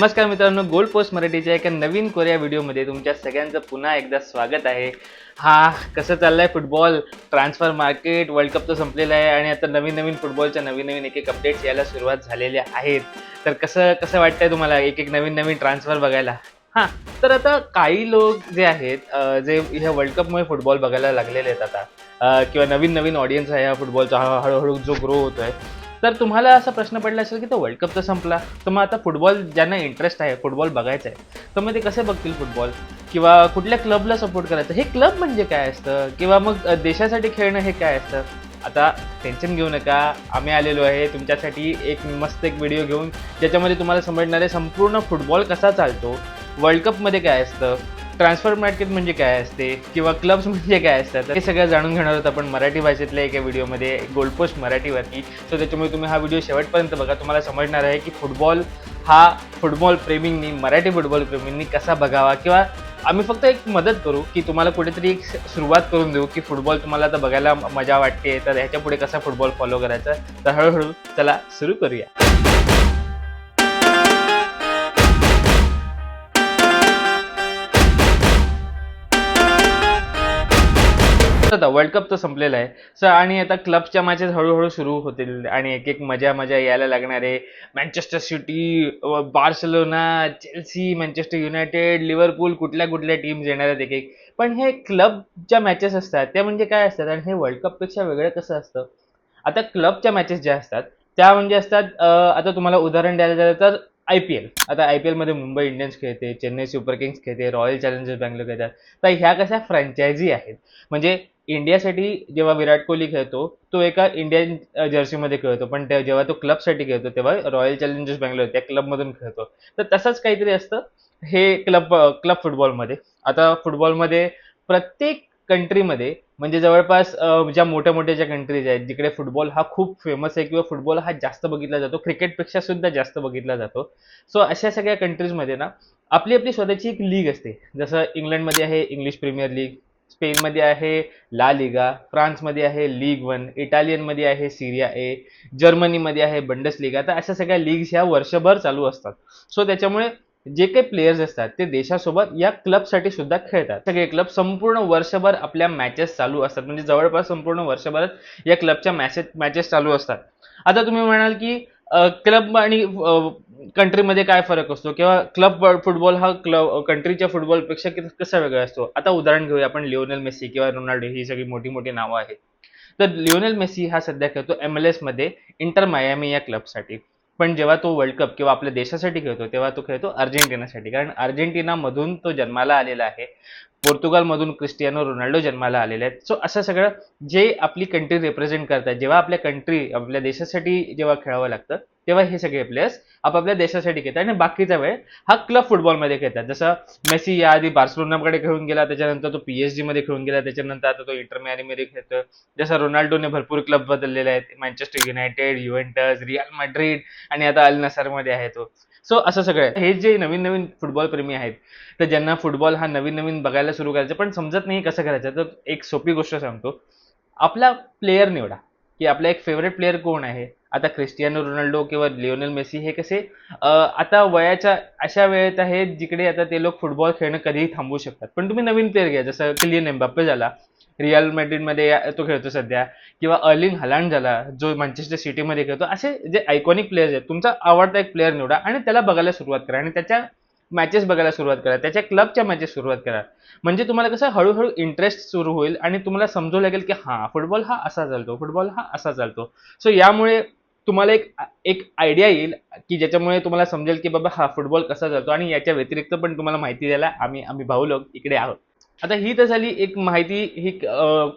नमस्कार मित्रांनो, gold post मराठीच्या एका नवीन कोरिया व्हिडिओमध्ये तुमच्या सगळ्यांचं पुन्हा एकदा स्वागत आहे. कसं चाललंय football transfer market? World cup तर संपलेला आहे आणि आता नवीन फुटबॉलच्या नवीन एक अपडेट्स यायला सुरुवात झालेल्या आहेत. तर कसं कसं वाटतंय तुम्हाला एक नवीन ट्रान्सफर बघायला? तर आता काही लोक जे आहेत, जे ह्या वर्ल्ड कपमुळे फुटबॉल बघायला लागलेले आहेत आता, किंवा नवीन ऑडियन्स आहे ह्या फुटबॉलचा हळूहळू जो ग्रो होतोय. तर तुम्हाला असा प्रश्न पडला असेल की तो वर्ल्ड कप तर संपला, तर मग आता फुटबॉल ज्यांना इंटरेस्ट आहे, फुटबॉल बघायचा आहे, तर मग ते कसे बघतील फुटबॉल? किंवा कुठल्या क्लबला सपोर्ट करायचं? हे क्लब म्हणजे काय असतं? किंवा मग देशासाठी खेळणं हे काय असतं? आता टेन्शन घेऊ नका, आम्ही आलेलो आहे तुमच्यासाठी एक मस्त एक व्हिडिओ घेऊन, ज्याच्यामध्ये तुम्हाला समजणार आहे संपूर्ण फुटबॉल कसा चालतो, वर्ल्ड कपमध्ये काय असतं, ट्रान्सफर मार्केट म्हणजे काय असते, किंवा क्लब्स म्हणजे काय असतात, हे सगळं जाणून घेणार आहोत आपण मराठी भाषेतल्या एका व्हिडिओमध्ये, गोल्ड पोस्ट मराठीवरती. सो त्याच्यामुळे तुम्ही हा व्हिडिओ शेवटपर्यंत बघा. तुम्हाला समजणार आहे की फुटबॉल प्रेमींनी, मराठी फुटबॉल प्रेमींनी कसा बघावा, किंवा आम्ही फक्त एक मदत करू की तुम्हाला कुठेतरी एक सुरुवात करून देऊ की फुटबॉल तुम्हाला आता बघायला मजा वाटते, तर ह्याच्या पुढे कसा फुटबॉल फॉलो करायचा. तर हळूहळू चला सुरू करूया. आता वर्ल्ड कप तर संपलेला आहे. आणि आता क्लबच्या मॅचेस हळूहळू सुरू होतील आणि एक मजा यायला लागणार आहे. Manchester city, Barcelona, Chelsea, Manchester United, Liverpool, कुठल्या टीम्स येणार आहेत एक. पण हे क्लबच्या मॅचेस असतात त्या म्हणजे काय असतात, आणि हे वर्ल्ड कपपेक्षा वेगळं कसं असतं? आता क्लबच्या मॅचेस ज्या असतात त्या म्हणजे असतात, आता तुम्हाला उदाहरण द्यायला झालं तर IPL. आता IPL मध्ये मुंबई इंडियन्स खेळते, चेन्नई सुपर किंग्स खेळते, रॉयल चॅलेंजर्स बँगलोर खेळतात. तर ह्या कशा फ्रँचायझी आहेत. म्हणजे इंडियासाठी जेव्हा विराट कोहली खेळतो, तो एका इंडियन जर्सीमध्ये खेळतो, पण जेव्हा तो क्लबसाठी खेळतो तेव्हा रॉयल चॅलेंजर्स बँगलोर त्या क्लबमधून खेळतो. तर तसंच काहीतरी असतं हे क्लब क्लब फुटबॉलमध्ये. आता फुटबॉलमध्ये प्रत्येक कंट्रीमध्ये, म्हणजे जवळपास ज्या मोठ्या ज्या कंट्रीज आहेत जिकडे फुटबॉल हा खूप फेमस आहे किंवा फुटबॉल हा जास्त बघितला जातो, क्रिकेटपेक्षा सुद्धा जास्त बघितला जातो. सो अशा सगळ्या कंट्रीजमध्ये ना आपली आपली स्वतःची एक लीग असते. जसं इंग्लंडमध्ये आहे इंग्लिश प्रीमियर लीग, स्पेनमध्ये आहे ला लिगा, फ्रान्समध्ये आहे लीग वन, इटालियनमध्ये आहे सीरिया ए, जर्मनीमध्ये आहे बंडस लिगा. तर अशा सगळ्या लीग्स ह्या वर्षभर चालू असतात. सो त्याच्यामुळे जे काही प्लेयर्स असतात ते देशासोबत या क्लबसाठी सुद्धा खेळतात. सगळे क्लब संपूर्ण वर्षभर आपल्या मॅचेस चालू असतात, म्हणजे जवळपास संपूर्ण वर्षभरात या क्लबच्या मॅचेस चालू असतात. आता तुम्ही म्हणाल की क्लब आणि कंट्रीमध्ये काय फरक असतो, किंवा क्लब फुटबॉल हा कंट्रीच्या फुटबॉलपेक्षा कसा वेगळा असतो? आता उदाहरण घेऊया आपण लिओनेल मेसी किंवा रोनाल्डो, ही सगळी मोठी नावं आहेत. तर लिओनेल मेसी हा सध्या खेळतो MLS मध्ये इंटर मायामी या क्लबसाठी. पण जेव्हा तो वर्ल्ड कप किंवा आपल्या देशासाठी खेळतो तेव्हा तो खेळतो अर्जेंटिनासाठी, कारण अर्जेंटिनामधून तो जन्माला आलेला आहे. पोर्तुगालमधून क्रिस्टियानो रोनाल्डो जन्माला आलेले आहेत. सो असं सगळं जे आपली कंट्री रिप्रेझेंट करतात, जेव्हा आपल्या देशासाठी जेव्हा खेळावं लागतं तेव्हा हे सगळे प्लेयर्स आपापल्या देशासाठी खेळतात, आणि बाकीचा वेळ हा क्लब फुटबॉलमध्ये खेळतात. जसं मेसी याआधी बार्सिलोनाकडे खेळून गेला, त्याच्यानंतर तो PSG मध्ये खेळून गेला, त्याच्यानंतर आता तो इंटर मियामीमध्ये खेळतोय. जसं रोनाल्डोने भरपूर क्लब बदललेले आहेत, मँचेस्टर युनायटेड, युव्हेंटस, रिअल मॅड्रिड, आणि आता अल नसरमध्ये आहे तो. सो असं सगळं हे जे नवीन फुटबॉल प्रेमी आहेत, तर ज्यांना फुटबॉल हा नवीन बघायला सुरू करायचं पण समजत नाही कसं करायचं, तर एक सोपी गोष्ट सांगतो. आपला प्लेयर निवडा, की आपला एक फेवरेट प्लेयर कोण आहे. आता क्रिस्टियानो रोनाल्डो किंवा लिओनेल मेसी हे कसे आता वयाच्या अशा वेळेत आहेत जिकडे आता ते लोक फुटबॉल खेळणं कधीही थांबवू शकतात. पण तुम्ही नवीन प्लेयर घ्या, जसं किलियन एम्बाप्पे झाला, रिअल मॅड्रिडमध्ये तो खेळतो सध्या, किंवा अर्लिंग हलांड झाला जो मँचेस्टर सिटीमध्ये खेळतो. असे जे आयकॉनिक प्लेयर्स आहेत, तुमचा आवडता एक प्लेयर निवडा आणि त्याला बघायला सुरुवात करा, आणि त्याच्या मॅचेस बघायला सुरुवात करा, त्याच्या क्लबच्या मॅचेस सुरुवात करा. म्हणजे तुम्हाला कसं हळूहळू इंटरेस्ट सुरू होईल आणि तुम्हाला समजू लागेल की फुटबॉल हा असा चालतो, फुटबॉल हा असा चालतो. सो यामुळे तुम्हाला एक एक आयडिया येईल की ज्याच्यामुळे तुम्हाला समजेल की बाबा फुटबॉल कसा चालतो, आणि याच्या व्यतिरिक्त पण तुम्हाला माहिती द्यायला आम्ही भाऊ लोक इकडे आहोत. आता ही तर झाली एक माहिती, ही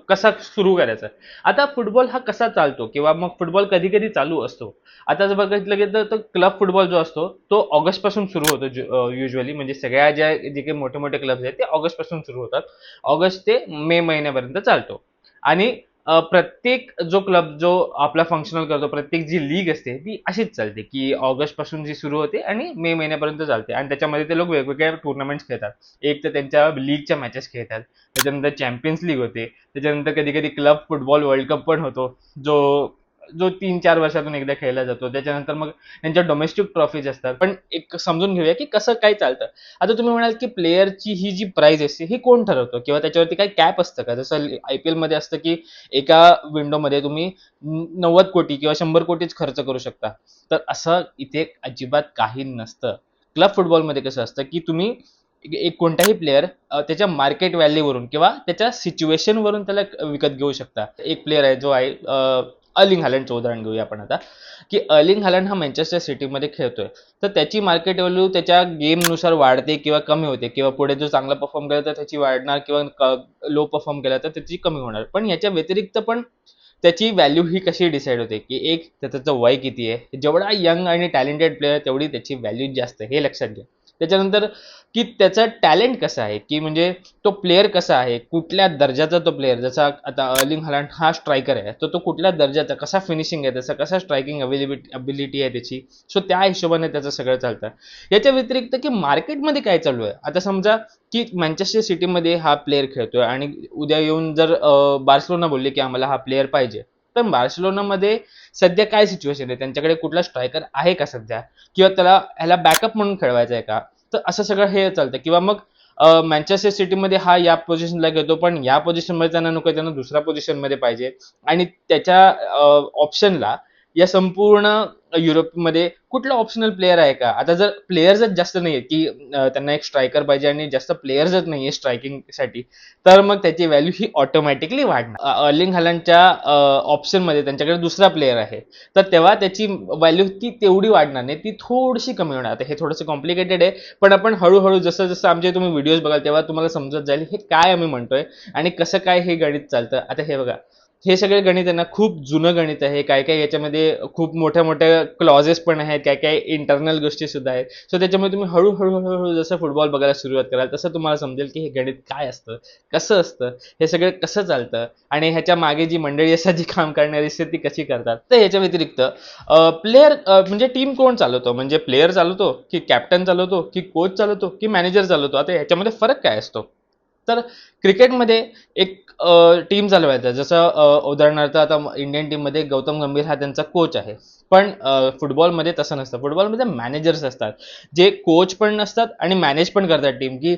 कसा सुरू करायचा. आता फुटबॉल हा कसा चालतो, किंवा मग फुटबॉल कधी कधी चालू असतो. आता जर बघितलं गेलं तर क्लब फुटबॉल जो असतो तो ऑगस्ट पासून सुरू होतो युजली. म्हणजे सगळ्या जे काही मोठे क्लब्स आहेत ते ऑगस्ट पासून सुरू होतात, ऑगस्ट ते मे महिन्यापर्यंत चालतो. आणि प्रत्येक जो क्लब जो आपला फंक्शनल करतो, प्रत्येक जी लीग असते ती अशीच चालते की ऑगस्ट पासून जी सुरू होते आणि मे महिन्यापर्यंत चालते, आणि त्याच्यामध्ये ते लोक वेगवेगळ्या टुर्नामेंट्स खेळतात. एक तर त्यांच्या लीगच्या मॅचेस खेळतात, त्याच्यानंतर चॅम्पियन्स लीग होते, त्याच्यानंतर कधी कधी क्लब फुटबॉल वर्ल्ड कप पण होतो, जो जो 3-4 वर्षातून एकदा खेळला जातो. त्याच्यानंतर मग त्यांच्या डोमेस्टिक ट्रॉफीज असतात. पण एक समजून घेऊया की कसं काय चालतं. आता तुम्ही म्हणाल की प्लेयरची ही जी प्राइस असते ही कोण ठरवतं किंवा त्याच्यावरती काही कॅप असतं का? जसं IPL मध्ये असतं की एका विंडोमध्ये तुम्ही 90 कोटी किंवा 100 कोटीच खर्च करू शकता. तर असं इथे अजिबात काही नसतं. क्लब फुटबॉलमध्ये कसं असतं की तुम्ही एक कोणताही प्लेअर त्याच्या मार्केट व्हॅल्यूवरून किंवा त्याच्या सिच्युएशनवरून त्याला विकत घेऊ शकता. एक प्लेअर आहे जो आहे अर्लिंग हालंडचं उदाहरण घेऊया आपण आता, की अर्लिंग हालंड हा मँचेस्टर सिटीमध्ये खेळतोय. तर त्याची मार्केट व्हॅल्यू त्याच्या गेमनुसार वाढते किंवा कमी होते किंवा पुढे जो चांगला परफॉर्म केला तर त्याची वाढणार किंवा लो परफॉर्म केला तर त्याची कमी होणार. पण याच्या व्यतिरिक्त पण त्याची व्हॅल्यू ही कशी डिसाईड होते, की एक तर त्याचं वय किती आहे. जेवढा यंग आणि टॅलेंटेड प्लेअर तेवढी त्याची व्हॅल्यू जास्त आहे, हे लक्षात घ्या. त्याच्यानंतर की त्याचा टॅलेंट कसा आहे, की म्हणजे तो प्लेअर कसा आहे, कुठल्या दर्जाचा तो प्लेअर. जसा आता अर्लिंग हालंड हा स्ट्रायकर आहे, तर तो कुठल्या दर्जाचा, कसा फिनिशिंग आहे त्याचा, कसा स्ट्रायकिंग अबिलिटी आहे त्याची. सो त्या हिशोबाने त्याचं सगळं चालतं. याच्या व्यतिरिक्त की मार्केटमध्ये काय चालू आहे. आता समजा की मँचेस्टर सिटीमध्ये हा प्लेअर खेळतोय आणि उद्या येऊन जर बार्सिलोना बोलले की आम्हाला हा प्लेअर पाहिजे, तर बार्सिलोनामध्ये सध्या काय सिच्युएशन आहे, त्यांच्याकडे कुठला स्ट्रायकर आहे का सध्या, किंवा त्याला ह्याला बॅकअप म्हणून खेळवायचा आहे का. तर असं सगळं हे चालतं. किंवा मग मँचेस्टर सिटीमध्ये हा या पोझिशनला घेतो पण या पोझिशनमध्ये त्यांना नको, त्यांना दुसऱ्या पोझिशनमध्ये पाहिजे. आणि त्याच्या ऑप्शनला या संपूर्ण युरोपमध्ये कुठला ऑप्शनल प्लेअर आहे का. आता जर प्लेयर्सच जास्त नाही आहेत की त्यांना एक स्ट्रायकर पाहिजे आणि जास्त प्लेयर्सच नाही आहे स्ट्रायकिंगसाठी, तर मग त्याची व्हॅल्यू ही ऑटोमॅटिकली वाढणार. अर्लिंग हालंडच्या ऑप्शनमध्ये त्यांच्याकडे दुसरा प्लेअर आहे, तर तेव्हा त्याची व्हॅल्यू ती तेवढी वाढणार नाही, ती थोडीशी कमी होणार. आता हे थोडंसं कॉम्प्लिकेटेड आहे, पण आपण हळूहळू जसं जसं आमचे तुम्ही व्हिडिओज बघाल तेव्हा तुम्हाला समजत जाईल हे काय आम्ही म्हणतोय आणि कसं काय हे गणित चालतं. आता हे बघा, हे सगळे गणित आहे ना, खूप जुनं गणित आहे. काय काय याच्यामध्ये खूप मोठ्या मोठ्या क्लॉजेस पण आहेत, काय काय इंटरनल गोष्टी सुद्धा आहेत. सो त्याच्यामुळे तुम्ही हळूहळू हळूहळू जसं फुटबॉल बघायला सुरुवात कराल तसं तुम्हाला समजेल की हे गणित काय असतं, कसं असतं, हे सगळं कसं चालतं आणि ह्याच्या मागे जी मंडळी असतात जी काम करणारी असते ती कशी करतात. तर याच्या व्यतिरिक्त प्लेअर म्हणजे टीम कोण चालवतो, म्हणजे प्लेअर चालवतो की कॅप्टन चालवतो की कोच चालवतो की मॅनेजर चालवतो. आता ह्याच्यामध्ये फरक काय असतो. तर क्रिकेटमध्ये एक टीम चालवायचा, जसं उदाहरणार्थ आता इंडियन टीममध्ये गौतम गंभीर हा त्यांचा कोच आहे. पण फुटबॉलमध्ये तसं नसतं. फुटबॉलमध्ये मॅनेजर्स असतात, जे कोच पण नसतात आणि मॅनेज पण करतात टीम, की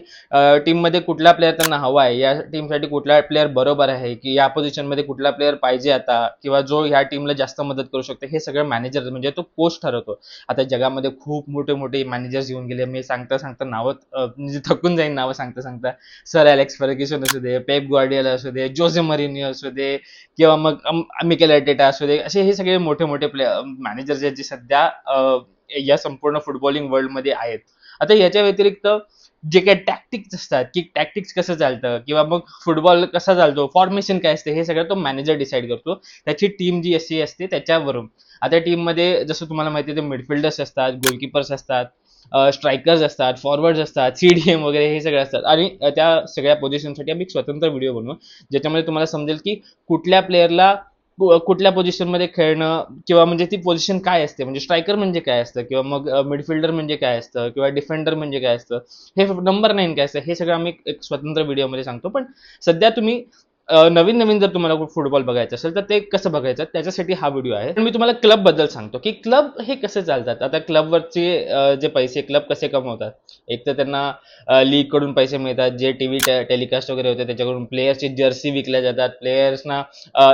टीममध्ये कुठला प्लेअर त्यांना हवा आहे, या टीमसाठी कुठला प्लेअर बरोबर आहे, की या पोझिशनमध्ये कुठला प्लेअर पाहिजे आता, किंवा जो ह्या टीमला जास्त मदत करू शकतो, हे सगळं मॅनेजर म्हणजे तो कोच ठरवतो. आता जगामध्ये खूप मोठे मोठे मॅनेजर्स येऊन गेले. मी सांगता सांगता नावं म्हणजे थकून जाईन नावं सांगता सांगता. सर अलेक्स फर्ग्युसन असू दे, पेप ग्वार्डियोला असू दे, जोसे मरिन्यो असू दे, किंवा मग मिकेल अर्टेटा असू दे, असे हे सगळे मोठे मोठे मॅनेजर्स आहेत जे सध्या या संपूर्ण फुटबॉलिंग वर्ल्डमध्ये आहेत. आता याच्या व्यतिरिक्त जे काही टॅक्टिक्स असतात, की टॅक्टिक्स कसं चालतं किंवा मग फुटबॉल कसा चालतो, फॉर्मेशन काय असते, हे सगळं तो मॅनेजर डिसाईड करतो त्याची टीम जी अशी असते त्याच्यावरून. आता टीममध्ये जसं तुम्हाला माहिती आहे, ते मिडफिल्डर्स असतात, गोलकीपर्स असतात, स्ट्रायकर्स असतात, फॉरवर्ड्स असतात, CDM वगैरे हे सगळे असतात. आणि त्या सगळ्या पोझिशनसाठी आम्ही एक स्वतंत्र व्हिडिओ बनवू, ज्याच्यामध्ये तुम्हाला समजेल की कुठल्या प्लेअरला कुठल्या पोझिशनमध्ये खेळणं, किंवा म्हणजे ती पोझिशन काय असते, म्हणजे स्ट्रायकर म्हणजे काय असतं, किंवा मग मिडफिल्डर म्हणजे काय असतं, किंवा डिफेंडर म्हणजे काय असतं, हे नंबर 9 काय असतं, हे सगळं आम्ही एक स्वतंत्र व्हिडिओमध्ये सांगतो. पण सध्या तुम्ही नवीन नवीन जर तुम्हाला फुटबॉल बघायचं असेल तर ते कसं बघायचं त्याच्यासाठी हा व्हिडिओ आहे. पण मी तुम्हाला क्लब बद्दल सांगतो की क्लब हे कसे चालतात. आता क्लबवरचे जे पैसे क्लब कसे कमवतात. एक तर त्यांना लीग कडून पैसे मिळतात, जे टीव्ही टेलिकास्ट वगैरे होते त्याच्याकडून. प्लेयर्सची जर्सी विकल्या जातात, प्लेयर्सना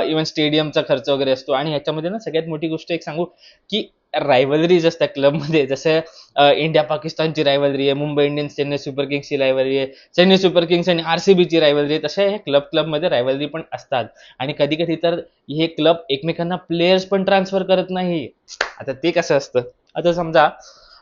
इव्हन स्टेडियमचा खर्च वगैरे असतो. आणि ह्याच्यामध्ये ना सगळ्यात मोठी गोष्ट एक सांगू, की रायव्हलरीज असतात क्लबमध्ये. जसं इंडिया पाकिस्तानची रायव्हलरी आहे, मुंबई इंडियन्स चेन्नई सुपर किंग्सची रायव्हलरी आहे, चेन्नई सुपर किंग्स आणि RCBची रायव्हलरी आहे. तशा ह्या क्लबमध्ये रायव्हलरी पण असतात. आणि कधी कधी तर हे क्लब एकमेकांना प्लेयर्स पण ट्रान्सफर करत नाही. आता ते कसं असतं. आता समजा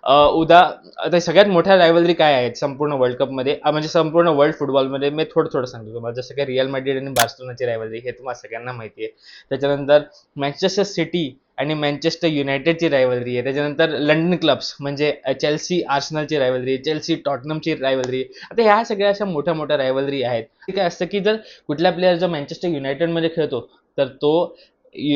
आता सगळ्यात मोठ्या रायव्हलरी काय आहेत संपूर्ण वर्ल्ड कपमध्ये, म्हणजे संपूर्ण वर्ल्ड फुटबॉलमध्ये, मी थोडं थोडं सांगतो तुम्हाला. जसं काही रिअल मॅड्रिड आणि बार्सिलोनाची रायव्हलरी, हे तुम्हाला सगळ्यांना माहिती आहे. त्याच्यानंतर मँचेस्टर सिटी आणि मँचेस्टर युनायटेडची रायव्हलरी आहे. त्याच्यानंतर लंडन क्लब्स म्हणजे चेल्सी आर्सेनलची रायव्हलरी, चेल्सी टॉटनमची रायव्हलरी. आता ह्या सगळ्या अशा मोठ्या मोठ्या रायव्हलरी आहेत. काय असतं की जर कुठला प्लेअर जर मँचेस्टर युनायटेडमध्ये खेळतो, तर तो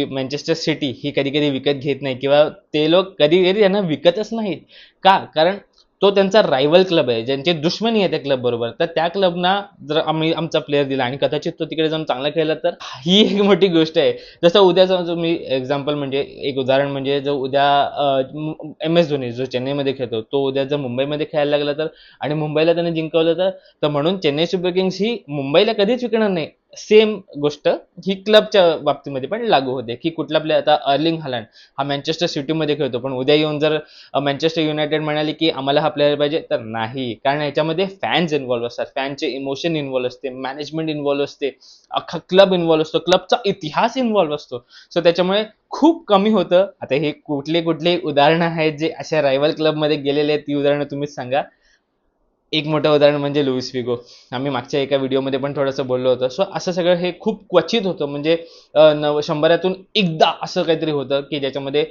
मँचेस्टर सिटी ही कधी कधी विकत घेत नाही, किंवा ते लोक कधी कधी त्यांना विकतच नाहीत. का? कारण तो त्यांचा रायव्हल क्लब आहे, ज्यांची दुश्मनी आहे त्या क्लब बरोबर, तर त्या क्लबना जर आम्ही आमचा प्लेअर दिला आणि कदाचित तो तिकडे जाऊन चांगला खेळला, तर ही एक मोठी गोष्ट आहे. जसं उद्याचा जो मी एक्झाम्पल म्हणजे एक उदाहरण म्हणजे जो उद्या एम एस धोनी जो चेन्नईमध्ये खेळतो, तो उद्या जर मुंबईमध्ये खेळायला लागला तर आणि मुंबईला त्याने जिंकवलं तर म्हणून चेन्नई सुपर किंग्स ही मुंबईला कधीच विकणार नाही. सेम गोष्ट ही क्लबच्या बाबतीमध्ये पण लागू होते, की कुठला प्लेअर आता अर्लिंग हालंड हा मँचेस्टर सिटीमध्ये खेळतो, पण उद्या येऊन जर मँचेस्टर युनायटेड म्हणाली की आम्हाला हा प्लेअर पाहिजे, तर नाही. कारण याच्यामध्ये फॅन्स इन्व्हॉल्व्ह असतात, फॅनचे इमोशन इन्व्हॉल्व्ह असते, मॅनेजमेंट इन्व्हॉल्व्ह असते, अख्खा क्लब इन्व्हॉल्व्ह असतो, क्लबचा इतिहास इन्व्हॉल्व्ह असतो. सो त्याच्यामुळे खूप कमी होतं. आता हे कुठले कुठले उदाहरणं आहेत जे अशा रायव्हल क्लबमध्ये गेलेले आहेत, ती उदाहरणं तुम्हीच सांगा. एक मोठं उदाहरण म्हणजे लुईस फिगो. आम्ही मागच्या एका व्हिडिओमध्ये पण थोडंसं बोललो होतो. सो असं सगळं हे खूप क्वचित होतं, म्हणजे 100 एकदा असं काहीतरी होतं की ज्याच्यामध्ये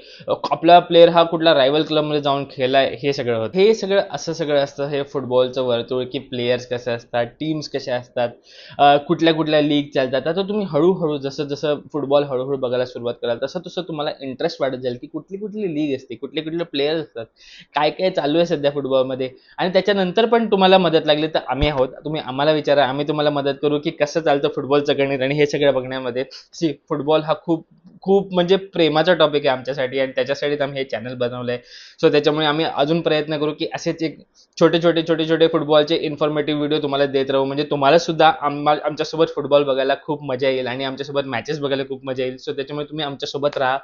आपला प्लेअर हा कुठला रायव्हल क्लबमध्ये जाऊन खेळलाय, हे सगळं होतं. हे सगळं असं सगळं असतं हे फुटबॉलचं वर्तुळ, की प्लेयर्स कसे असतात, टीम्स कशा असतात, कुठल्या कुठल्या लीग चालतात. आता तुम्ही हळूहळू जसं जसं फुटबॉल हळूहळू बघायला सुरुवात कराल, तसं तसं तुम्हाला इंटरेस्ट वाढत जाईल की कुठली कुठली लीग असते, कुठले कुठले प्लेयर्स असतात, काय काय चालू आहे सध्या फुटबॉलमध्ये. आणि त्याच्यानंतर पण तुम्हाला मदत लागली तर आम्ही आहोत, तुम्ही आम्हाला विचारा, आम्ही तुम्हाला मदत करू की कसं चालतं फुटबॉलचं गणित आणि हे सगळं बघण्यामध्ये. फुटबॉल हा खूप खूप म्हणजे प्रेमाचा टॉपिक आहे आमच्यासाठी आणि त्याच्यासाठीच आम्ही हे चॅनल बनवलंय. सो त्याच्यामुळे आम्ही अजून प्रयत्न करू की असेच एक छोटे छोटे छोटे छोटे फुटबॉलचे इन्फॉर्मेटिव्ह व्हिडिओ तुम्हाला देत राहू, म्हणजे तुम्हाला सुद्धा आमच्यासोबत फुटबॉल बघायला खूप मजा येईल आणि आमच्यासोबत मॅचेस बघायला खूप मजा येईल. सो त्याच्यामुळे तुम्ही आमच्यासोबत राहा.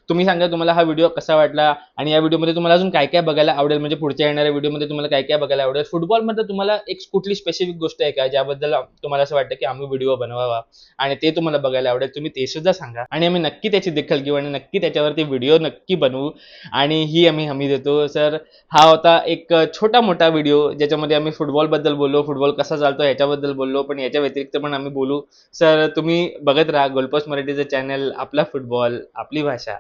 तुम्ही सांगा तुम्हाला हा व्हिडिओ कसा वाटला आणि या व्हिडिओमध्ये तुम्हाला अजून काय काय बघायला आवडेल, म्हणजे पुढच्या येणाऱ्या व्हिडिओमध्ये तुम्हाला काय काय बघायला आवडेल. फुटबॉलमध्ये तुम्हाला एक कुठली स्पेसिफिक गोष्ट आहे का ज्याबद्दल तुम्हाला असं वाटतं की आम्ही व्हिडिओ बनवावा आणि ते तुम्हाला बघायला आवडेल, तुम्ही ते सुद्धा सांगा आणि आम्ही नक्की त्याची दखल घेऊ आणि नक्की त्याच्यावरती व्हिडिओ नक्की बनवू आणि ही आम्ही हमी देतो. सर हा होता एक छोटा मोठा व्हिडिओ ज्याच्यामध्ये आम्ही फुटबॉलबद्दल बोललो, फुटबॉल कसा चालतो याच्याबद्दल बोललो, पण याच्या व्यतिरिक्त पण आम्ही बोलू. सर तुम्ही बघत राहा गोलपोस्ट मराठीचं चॅनल, आपला फुटबॉल आपली भाषा.